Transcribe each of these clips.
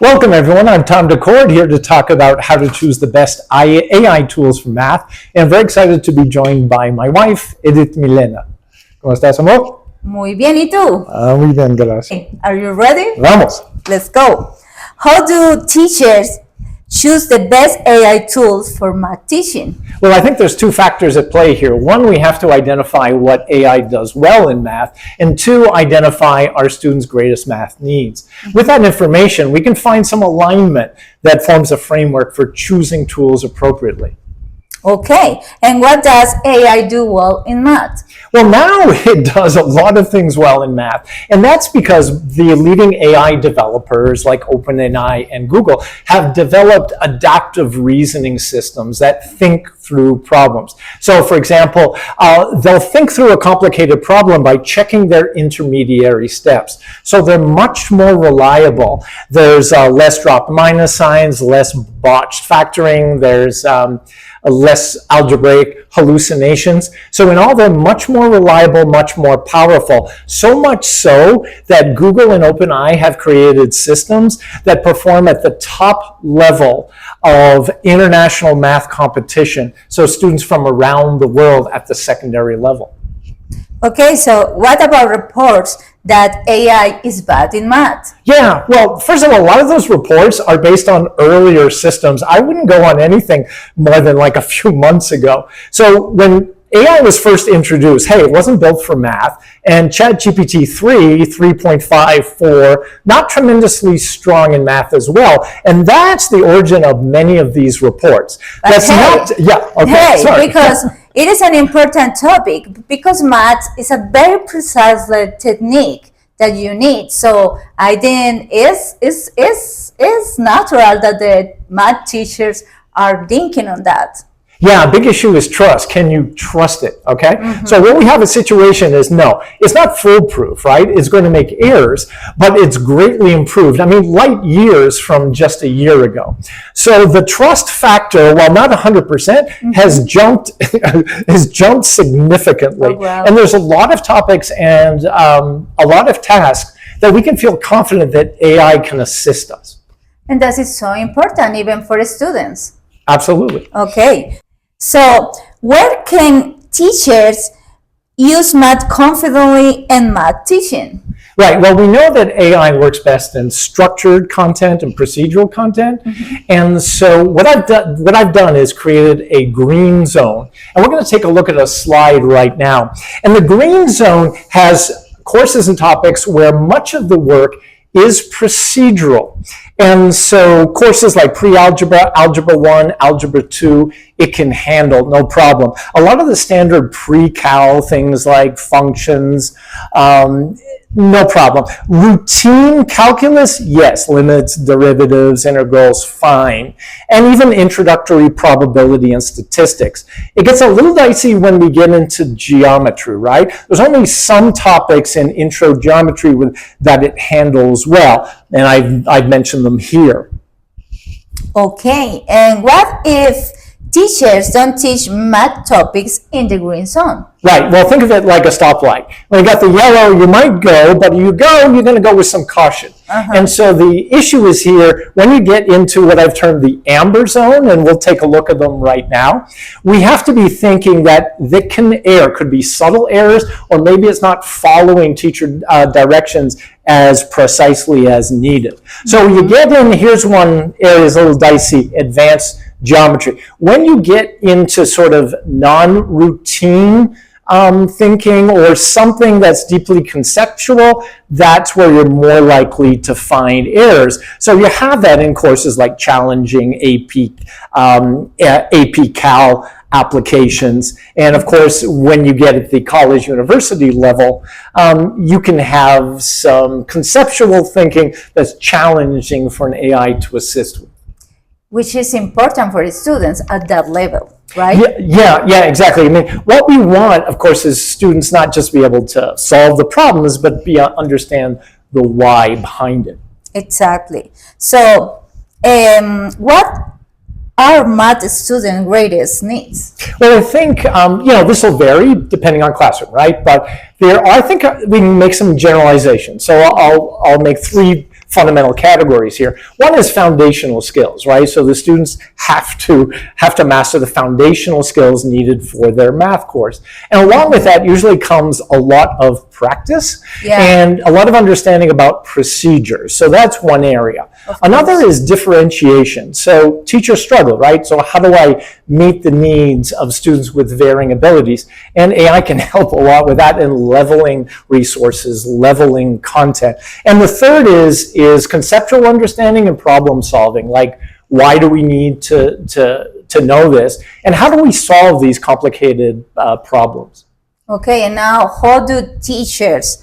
Welcome everyone, I'm Tom DeCord here to talk about how to choose the best AI tools for math. And I'm very excited to be joined by my wife, Edith Milena. ¿Cómo estás, amor? Muy bien, ¿y tú? Muy bien, gracias. Okay. Are you ready? Vamos. Let's go. How do teachers choose the best AI tools for math teaching? Well, I think there's two factors at play here. One, we have to identify what AI does well in math, and two, identify our students' greatest math needs. With that information, we can find some alignment that forms a framework for choosing tools appropriately. Okay, and what does AI do well in math? Well, now it does a lot of things well in math, and that's because the leading AI developers like OpenAI and Google have developed adaptive reasoning systems that think through problems. So, for example, they'll think through a complicated problem by checking their intermediary steps. So they're much more reliable. There's less dropped minus signs, less botched factoring, there's less algebraic hallucinations. So in all, they're much more reliable, much more powerful. So much so that Google and OpenAI have created systems that perform at the top level of international math competition. So students from around the world at the secondary level. Okay, so what about reports that AI is bad in math? Yeah, well, first of all, a lot of those reports are based on earlier systems. I wouldn't go on anything more than like a few months ago. So when AI was first introduced, hey, it wasn't built for math, and ChatGPT 3.5, 4, not tremendously strong in math as well. And that's the origin of many of these reports. That's because it is an important topic, because math is a very precise technique that you need. So I think it's natural that the math teachers are thinking on that. Yeah, a big issue is trust. Can you trust it? Okay. Mm-hmm. So what we have a situation is no, it's not foolproof, right? It's going to make errors, but it's greatly improved. I mean, light years from just a year ago. So the trust factor, while not 100%, has jumped significantly. Oh, wow. And there's a lot of topics and a lot of tasks that we can feel confident that AI can assist us. And that is so important even for students. Absolutely. Okay. So, where can teachers use math confidently in math teaching? Right. Well, we know that AI works best in structured content and procedural content. Mm-hmm. And so what I've done is created a green zone. And we're going to take a look at a slide right now. And the green zone has courses and topics where much of the work is procedural. And so courses like pre-algebra, algebra 1, algebra 2, it can handle, no problem. A lot of the standard pre-cal things like functions, no problem. Routine calculus, yes, limits, derivatives, integrals, fine. And even introductory probability and statistics. It gets a little dicey when we get into geometry, right? There's only some topics in intro geometry that it handles well, and I've mentioned them here. Okay, and what if teachers don't teach math topics in the green zone? Right, well, think of it like a stoplight. When you got the yellow, you might go, but you're going to go with some caution. Uh-huh. And so the issue is here, when you get into what I've termed the amber zone, and we'll take a look at them right now, we have to be thinking that they can err, could be subtle errors, or maybe it's not following teacher directions as precisely as needed. So you get in, here's one area is a little dicey, advanced geometry. When you get into sort of non-routine thinking or something that's deeply conceptual, that's where you're more likely to find errors. So you have that in courses like challenging AP Cal applications. And of course, when you get at the college university level, you can have some conceptual thinking that's challenging for an AI to assist with. Which is important for the students at that level, right? Yeah, exactly. I mean, what we want, of course, is students not just be able to solve the problems, but understand the why behind it. Exactly. So, what are math student greatest needs? Well, I think, this will vary depending on classroom, right? But I think we can make some generalizations. So I'll make three fundamental categories here. One is foundational skills, right? So the students have to master the foundational skills needed for their math course. And along with that usually comes a lot of practice and a lot of understanding about procedures. So that's one area. Another is differentiation. So teachers struggle, right? So how do I meet the needs of students with varying abilities? And AI can help a lot with that in leveling resources, leveling content. And the third is conceptual understanding and problem solving. Like, why do we need to know this? And how do we solve these complicated problems? Okay, and now how do teachers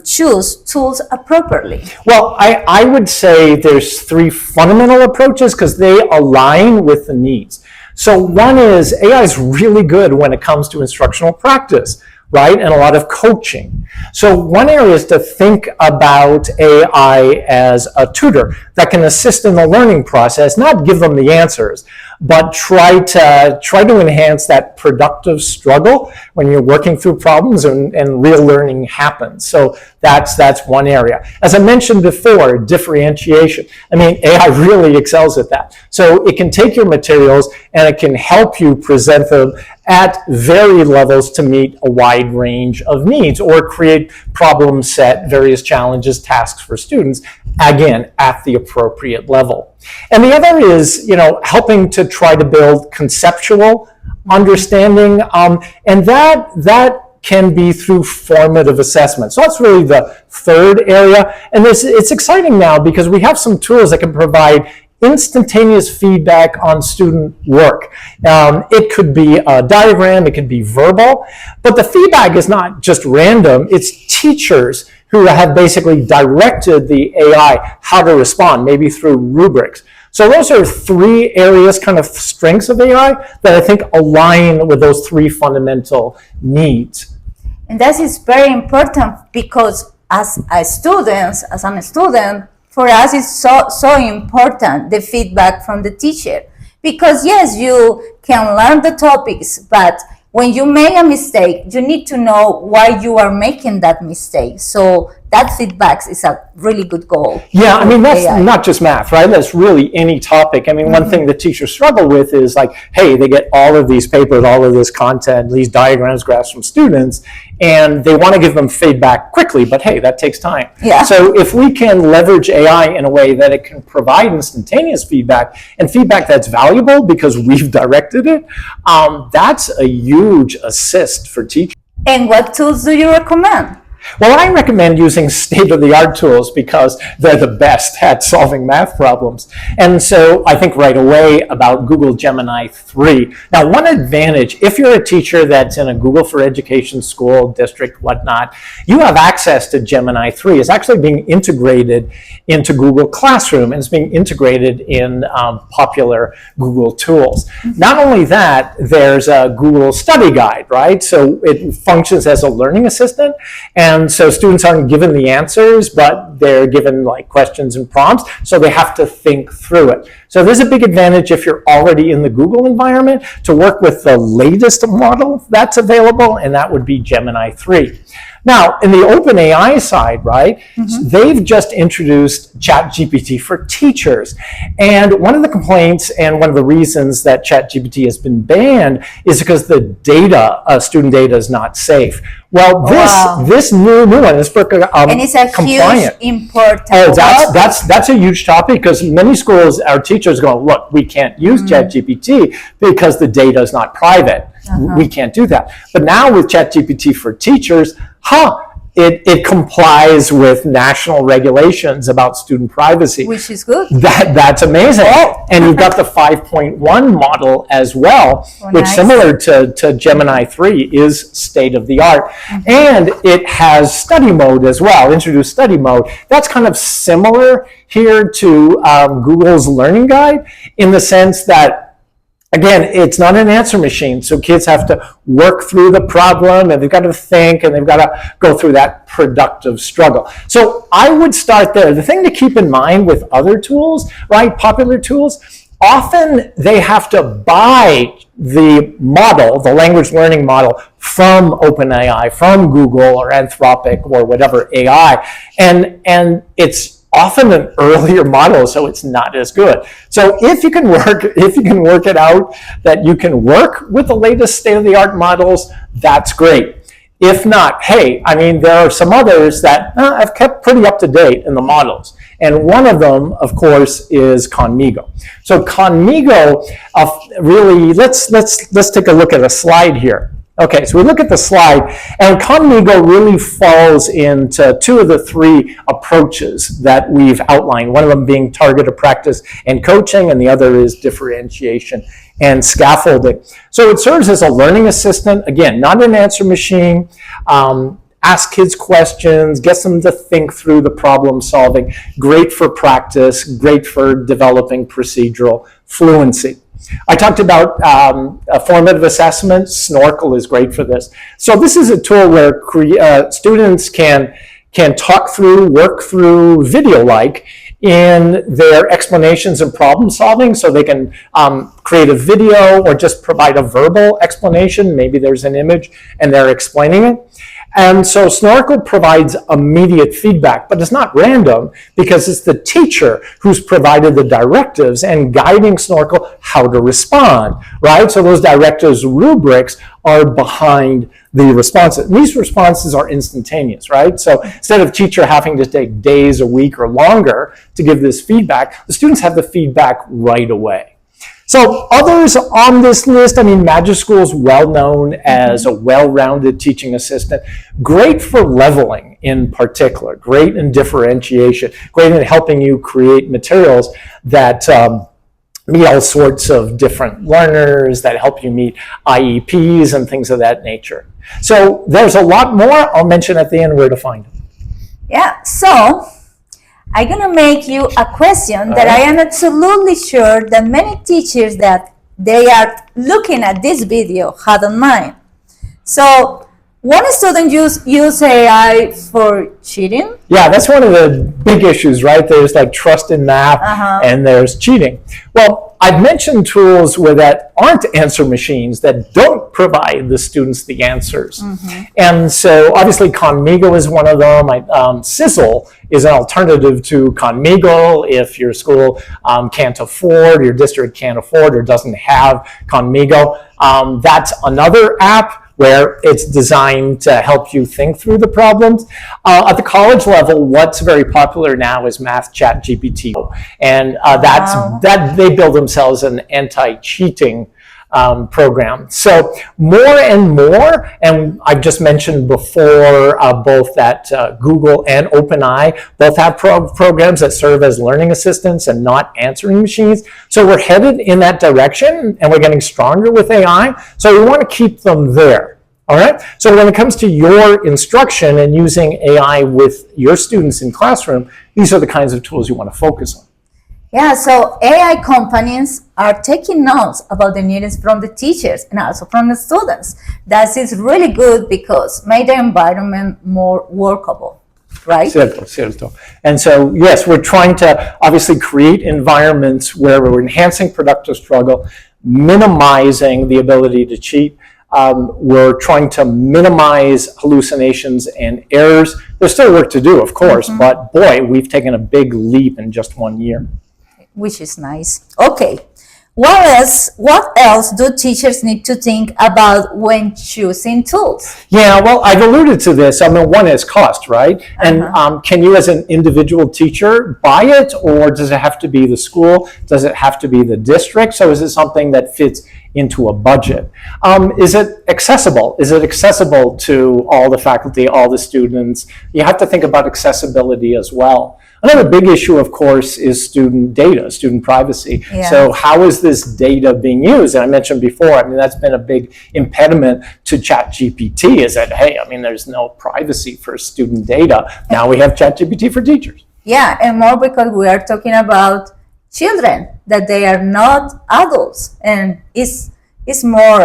choose tools appropriately? Well, I would say there's three fundamental approaches because they align with the needs. So one is AI is really good when it comes to instructional practice, right? And a lot of coaching. So one area is to think about AI as a tutor that can assist in the learning process, not give them the answers, but try to enhance that productive struggle when you're working through problems and real learning happens. So that's one area. As I mentioned before, differentiation. I mean, AI really excels at that. So it can take your materials and it can help you present them at varied levels to meet a wide range of needs or create problem set, various challenges, tasks for students, again, at the appropriate level. And the other is, helping to try to build conceptual understanding, and that can be through formative assessment. So that's really the third area. And it's exciting now because we have some tools that can provide instantaneous feedback on student work. It could be a diagram, it could be verbal, but the feedback is not just random, it's teachers who have basically directed the AI how to respond, maybe through rubrics. So those are three areas, kind of strengths of AI that I think align with those three fundamental needs. And that is very important because as I'm a student, for us it's so important, the feedback from the teacher. Because yes, you can learn the topics, but when you make a mistake, you need to know why you are making that mistake. So that feedback is a really good goal. Yeah, I mean, that's not just math, right? That's really any topic. I mean, one thing that teachers struggle with is like, hey, they get all of these papers, all of this content, these diagrams, graphs from students, and they want to give them feedback quickly, but hey, that takes time. Yeah. So if we can leverage AI in a way that it can provide instantaneous feedback and feedback that's valuable because we've directed it, that's a huge assist for teachers. And what tools do you recommend? Well, I recommend using state-of-the-art tools because they're the best at solving math problems. And so I think right away about Google Gemini 3. Now, one advantage, if you're a teacher that's in a Google for Education school, district, whatnot, you have access to Gemini 3. It's actually being integrated into Google Classroom and it's being integrated in popular Google tools. Not only that, there's a Google Study Guide, right? So it functions as a learning assistant. And so students aren't given the answers, but they're given like questions and prompts, so they have to think through it. So there's a big advantage if you're already in the Google environment to work with the latest model that's available, and that would be Gemini 3. Now, in the OpenAI side, right, they've just introduced ChatGPT for teachers. And one of the complaints and one of the reasons that ChatGPT has been banned is because the data, student data, is not safe. Well, this new one is for and it's a compliant. Huge important. Oh, that's a huge topic because many schools, our teachers go, look, we can't use ChatGPT because the data is not private. We can't do that. But now with ChatGPT for teachers, it complies with national regulations about student privacy. Which is good. That's amazing. And you've got the 5.1 model as well, which similar to Gemini 3 is state of the art. And it has study mode as well, introduced study mode. That's kind of similar here to Google's Learning Guide in the sense that again, it's not an answer machine, so kids have to work through the problem and they've got to think and they've got to go through that productive struggle. So I would start there. The thing to keep in mind with other tools, right, popular tools, often they have to buy the model, the language learning model from OpenAI, from Google or Anthropic or whatever AI, and it's often an earlier model, so it's not as good. So if you can work it out that you can work with the latest state-of-the-art models, that's great. If not, hey, I mean, there are some others that I've kept pretty up to date in the models. And one of them, of course, is Khanmigo. So Khanmigo, really, let's take a look at a slide here. Okay, so we look at the slide, and Khanmigo really falls into two of the three approaches that we've outlined, one of them being targeted practice and coaching, and the other is differentiation and scaffolding. So it serves as a learning assistant, again, not an answer machine. Ask kids questions, gets them to think through the problem solving, great for practice, great for developing procedural fluency. I talked about formative assessment. Snorkel is great for this. So this is a tool where students can talk through, work through video-like in their explanations and problem solving. So they can create a video or just provide a verbal explanation. Maybe there's an image and they're explaining it. And so Snorkel provides immediate feedback, but it's not random because it's the teacher who's provided the directives and guiding Snorkel how to respond, right? So those directives, rubrics, are behind the responses. And these responses are instantaneous, right? So instead of teacher having to take days, a week, or longer to give this feedback, the students have the feedback right away. So others on this list, I mean, Magic School is well known as a well-rounded teaching assistant, great for leveling in particular, great in differentiation, great in helping you create materials that meet all sorts of different learners, that help you meet IEPs and things of that nature. So there's a lot more. I'll mention at the end where to find them. Yeah, so I'm going to make you a question that I am absolutely sure that many teachers that they are looking at this video had in mind. So, one student use AI for cheating? Yeah, that's one of the big issues, right? There's like trust in math and there's cheating. Well, I've mentioned tools that aren't answer machines, that don't provide the students the answers. And so obviously Khanmigo is one of them. Sizzle is an alternative to Khanmigo if your school can't afford, your district can't afford or doesn't have Khanmigo. That's another app where it's designed to help you think through the problems. At the college level, what's very popular now is Math Chat GPT. And that they build themselves an anti-cheating program. So more and more, and I've just mentioned before, both that Google and OpenAI both have programs that serve as learning assistants and not answering machines. So we're headed in that direction and we're getting stronger with AI. So we want to keep them there. All right. So when it comes to your instruction and using AI with your students in classroom, these are the kinds of tools you want to focus on. Yeah, so AI companies are taking notes about the needs from the teachers and also from the students. That is really good because make the environment more workable, right? Cierto. And so, yes, we're trying to obviously create environments where we're enhancing productive struggle, minimizing the ability to cheat. We're trying to minimize hallucinations and errors. There's still work to do, of course, but boy, we've taken a big leap in just 1 year. Which is nice. Okay. What else do teachers need to think about when choosing tools? Yeah, well, I've alluded to this. I mean, one is cost, right? And can you as an individual teacher buy it, or does it have to be the school? Does it have to be the district? So is it something that fits into a budget? Is it accessible? Is it accessible to all the faculty, all the students? You have to think about accessibility as well. Another big issue, of course, is student data, student privacy. Yeah. So how is this data being used? And I mentioned before, I mean, that's been a big impediment to ChatGPT is that, hey, I mean, there's no privacy for student data. Now we have ChatGPT for teachers. Yeah, and more because we are talking about children, that they are not adults, and it's more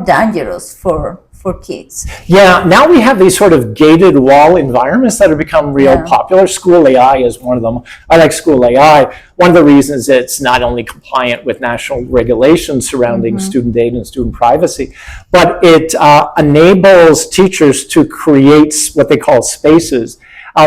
dangerous for kids. Yeah, now we have these sort of gated wall environments that have become real popular. School AI is one of them. I like School AI. One of the reasons it's not only compliant with national regulations surrounding student data and student privacy, but it enables teachers to create what they call spaces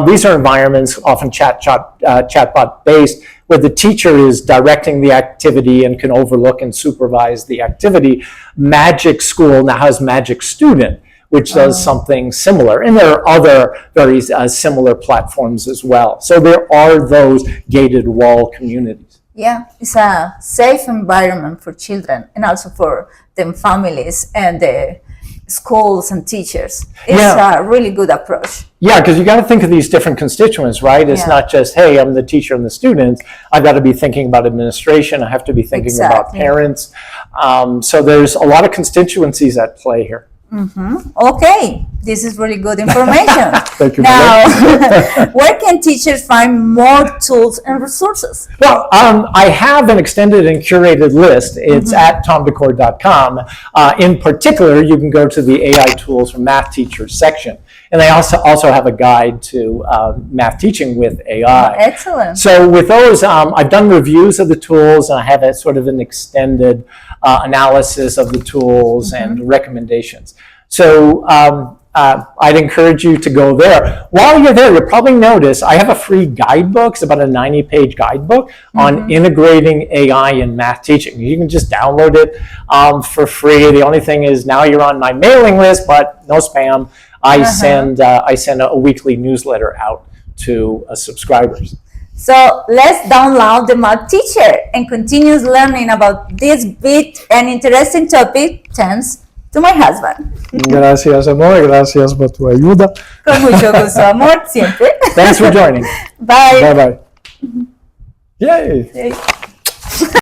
These are environments, often chatbot based, where the teacher is directing the activity and can overlook and supervise the activity. Magic School now has Magic Student, which does something similar. And there are other very similar platforms as well. So there are those gated wall communities. Yeah, it's a safe environment for children and also for them families and the schools and teachers. It's a really good approach. Yeah, because you got to think of these different constituents, right? It's not just, hey, I'm the teacher and the students. I've got to be thinking about administration. I have to be thinking about parents. So there's a lot of constituencies at play here. Okay, this is really good information. Thank you. Now, where can teachers find more tools and resources? Well, I have an extended and curated list. It's at tomdecor.com. In particular, you can go to the AI Tools for Math Teachers section. And they also have a guide to math teaching with AI. Excellent. So with those, I've done reviews of the tools, and I have a sort of an extended analysis of the tools and recommendations. So I'd encourage you to go there. While you're there, you'll probably notice I have a free guidebook. It's about a 90-page guidebook on integrating AI in math teaching. You can just download it for free. The only thing is now you're on my mailing list, but no spam. I send a weekly newsletter out to subscribers. So let's download the Math Teacher and continue learning about this big and interesting topic thanks to my husband. Gracias, amor. Gracias por tu ayuda. Con mucho gusto, amor, siempre. Thanks for joining. Bye. Bye-bye. Yay. Yay.